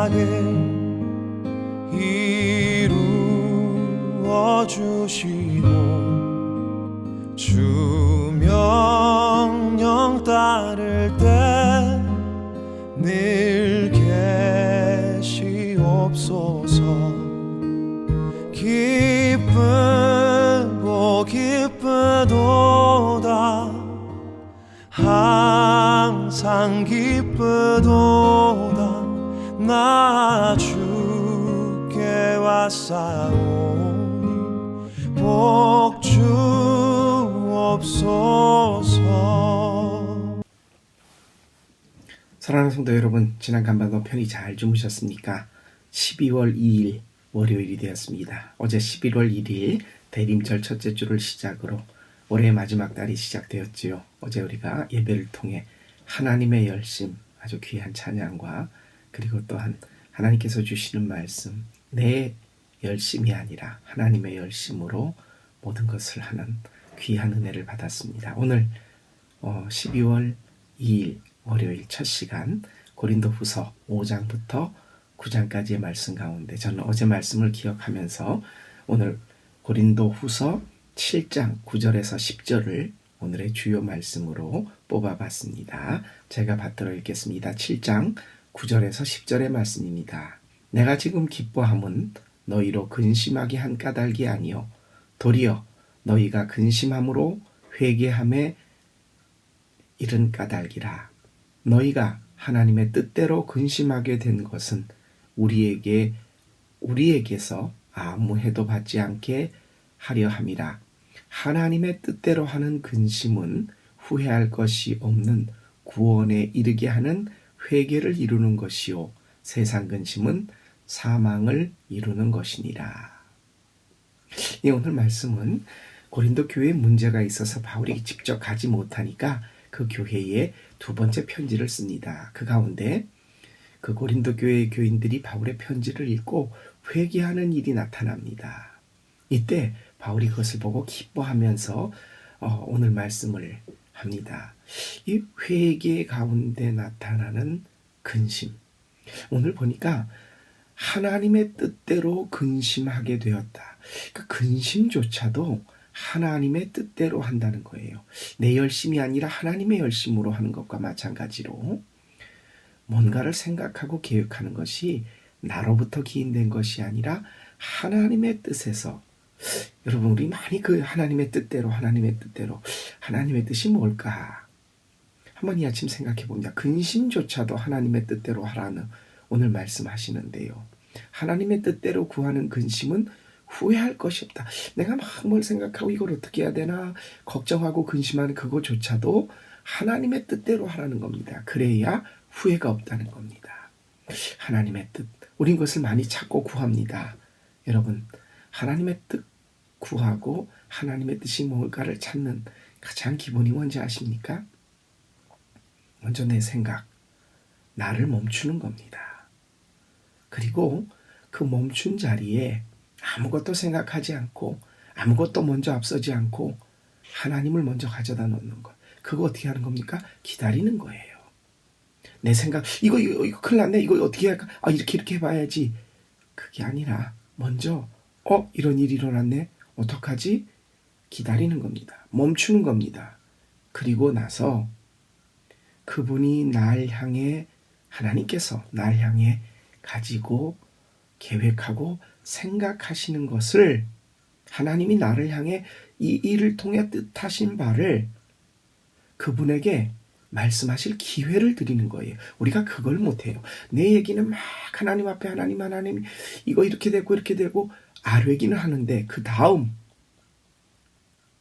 나를 이루어 주시고 주 명령 따를 때 늘 계시옵소서. 기쁘고 기쁘도다 항상 기쁘도다 나 주께 왔사오니 복 주옵소서. 사랑하는 성도 여러분, 지난 간밤도 편히 잘 주무셨습니까? 12월 2일 월요일이 되었습니다. 어제 11월 1일 대림절 첫째 주를 시작으로 올해의 마지막 달이 시작되었지요. 어제 우리가 예배를 통해 하나님의 열심, 아주 귀한 찬양과 그리고 또한 하나님께서 주시는 말씀, 내 열심이 아니라 하나님의 열심으로 모든 것을 하는 귀한 은혜를 받았습니다. 오늘 12월 2일 월요일 첫 시간 고린도후서 5장부터 9장까지의 말씀 가운데 저는 어제 말씀을 기억하면서 오늘 고린도후서 7장 9절에서 10절을 오늘의 주요 말씀으로 뽑아봤습니다. 제가 받들어 읽겠습니다. 7장 9절에서 10절의 말씀입니다. 내가 지금 기뻐함은 너희로 근심하게 한 까닭이 아니요 도리어 너희가 근심함으로 회개함에 이른 까닭이라. 너희가 하나님의 뜻대로 근심하게 된 것은 우리에게서 아무 해도 받지 않게 하려 함이라. 하나님의 뜻대로 하는 근심은 후회할 것이 없는 구원에 이르게 하는 회개를 이루는 것이요 세상 근심은 사망을 이루는 것이니라. 오늘 말씀은 고린도 교회에 문제가 있어서 바울이 직접 가지 못하니까 그 교회에 두 번째 편지를 씁니다. 그 가운데 그 고린도 교회의 교인들이 바울의 편지를 읽고 회개하는 일이 나타납니다. 이때 바울이 그것을 보고 기뻐하면서 오늘 말씀을 합니다. 이 회개 가운데 나타나는 근심. 오늘 보니까 하나님의 뜻대로 근심하게 되었다. 그 근심조차도 하나님의 뜻대로 한다는 거예요. 내 열심이 아니라 하나님의 열심으로 하는 것과 마찬가지로 뭔가를 생각하고 계획하는 것이 나로부터 기인된 것이 아니라 하나님의 뜻에서. 여러분, 우리 많이 그 하나님의 뜻대로 하나님의 뜻이 뭘까? 한번 이 아침 생각해 봅니다. 근심조차도 하나님의 뜻대로 하라는 오늘 말씀하시는데요. 하나님의 뜻대로 구하는 근심은 후회할 것이 없다. 내가 막 뭘 생각하고 이걸 어떻게 해야 되나 걱정하고 근심하는 그거조차도 하나님의 뜻대로 하라는 겁니다. 그래야 후회가 없다는 겁니다. 하나님의 뜻. 우린 그것을 많이 찾고 구합니다. 여러분, 하나님의 뜻 구하고 하나님의 뜻이 뭘까를 찾는 가장 기본이 뭔지 아십니까? 먼저 내 생각, 나를 멈추는 겁니다. 그리고 그 멈춘 자리에 아무것도 생각하지 않고 아무것도 먼저 앞서지 않고 하나님을 먼저 가져다 놓는 것. 그거 어떻게 하는 겁니까? 기다리는 거예요. 내 생각, 이거 큰일 났네. 이거 어떻게 할까? 이렇게 해봐야지. 그게 아니라 먼저 이런 일이 일어났네. 어떡하지? 기다리는 겁니다. 멈추는 겁니다. 그리고 나서 그분이 하나님께서 날 향해 가지고 계획하고 생각하시는 것을, 하나님이 나를 향해 이 일을 통해 뜻하신 바를 그분에게 말씀하실 기회를 드리는 거예요. 우리가 그걸 못해요. 내 얘기는 막 하나님 앞에 하나님 이거 이렇게 되고 아뢰기는 하는데 그 다음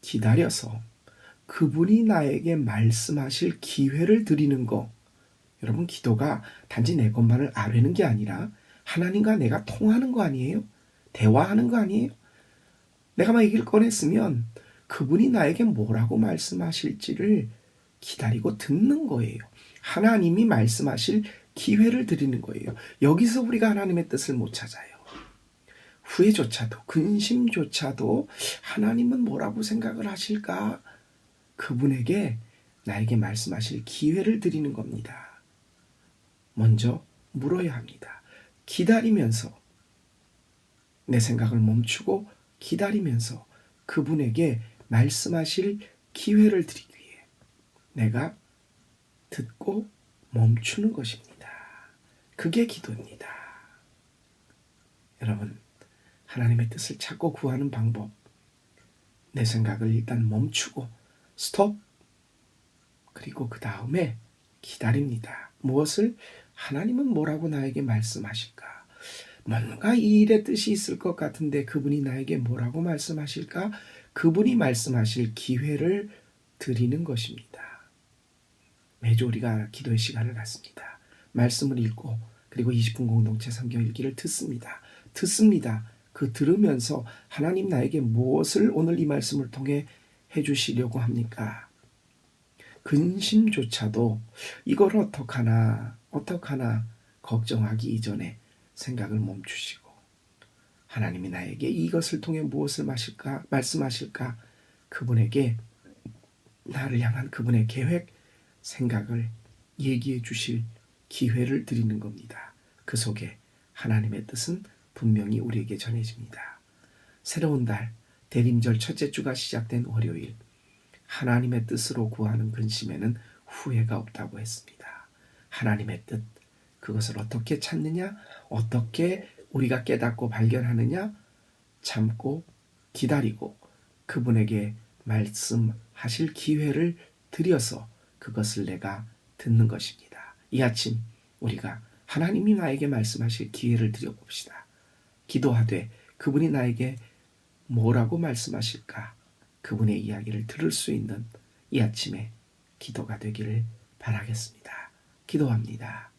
기다려서 그분이 나에게 말씀하실 기회를 드리는 거. 여러분, 기도가 단지 내 것만을 아뢰는 게 아니라 하나님과 내가 통하는 거 아니에요? 대화하는 거 아니에요? 내가 막 얘기를 꺼냈으면 그분이 나에게 뭐라고 말씀하실지를 기다리고 듣는 거예요. 하나님이 말씀하실 기회를 드리는 거예요. 여기서 우리가 하나님의 뜻을 못 찾아요. 후회조차도, 근심조차도 하나님은 뭐라고 생각을 하실까? 그분에게 나에게 말씀하실 기회를 드리는 겁니다. 먼저 물어야 합니다. 기다리면서, 내 생각을 멈추고 기다리면서 그분에게 말씀하실 기회를 드리기 위해 내가 듣고 멈추는 것입니다. 그게 기도입니다. 여러분, 하나님의 뜻을 찾고 구하는 방법, 내 생각을 일단 멈추고 스톱, 그리고 그 다음에 기다립니다. 무엇을? 하나님은 뭐라고 나에게 말씀하실까? 뭔가 이 일의 뜻이 있을 것 같은데 그분이 나에게 뭐라고 말씀하실까? 그분이 말씀하실 기회를 드리는 것입니다. 매주 우리가 기도의 시간을 갖습니다. 말씀을 읽고 그리고 20분 공동체 성경 읽기를 듣습니다. 그 들으면서 하나님 나에게 무엇을 오늘 이 말씀을 통해 해주시려고 합니까? 근심조차도 이걸 어떡하나 걱정하기 이전에 생각을 멈추시고 하나님이 나에게 이것을 통해 무엇을 말씀하실까? 그분에게, 나를 향한 그분의 계획, 생각을 얘기해 주실 기회를 드리는 겁니다. 그 속에 하나님의 뜻은 분명히 우리에게 전해집니다. 새로운 달, 대림절 첫째 주가 시작된 월요일, 하나님의 뜻으로 구하는 근심에는 후회가 없다고 했습니다. 하나님의 뜻, 그것을 어떻게 찾느냐? 어떻게 우리가 깨닫고 발견하느냐? 참고 기다리고 그분에게 말씀하실 기회를 드려서 그것을 내가 듣는 것입니다. 이 아침 우리가 하나님이 나에게 말씀하실 기회를 드려봅시다. 기도하되 그분이 나에게 뭐라고 말씀하실까? 그분의 이야기를 들을 수 있는 이 아침에 기도가 되기를 바라겠습니다. 기도합니다.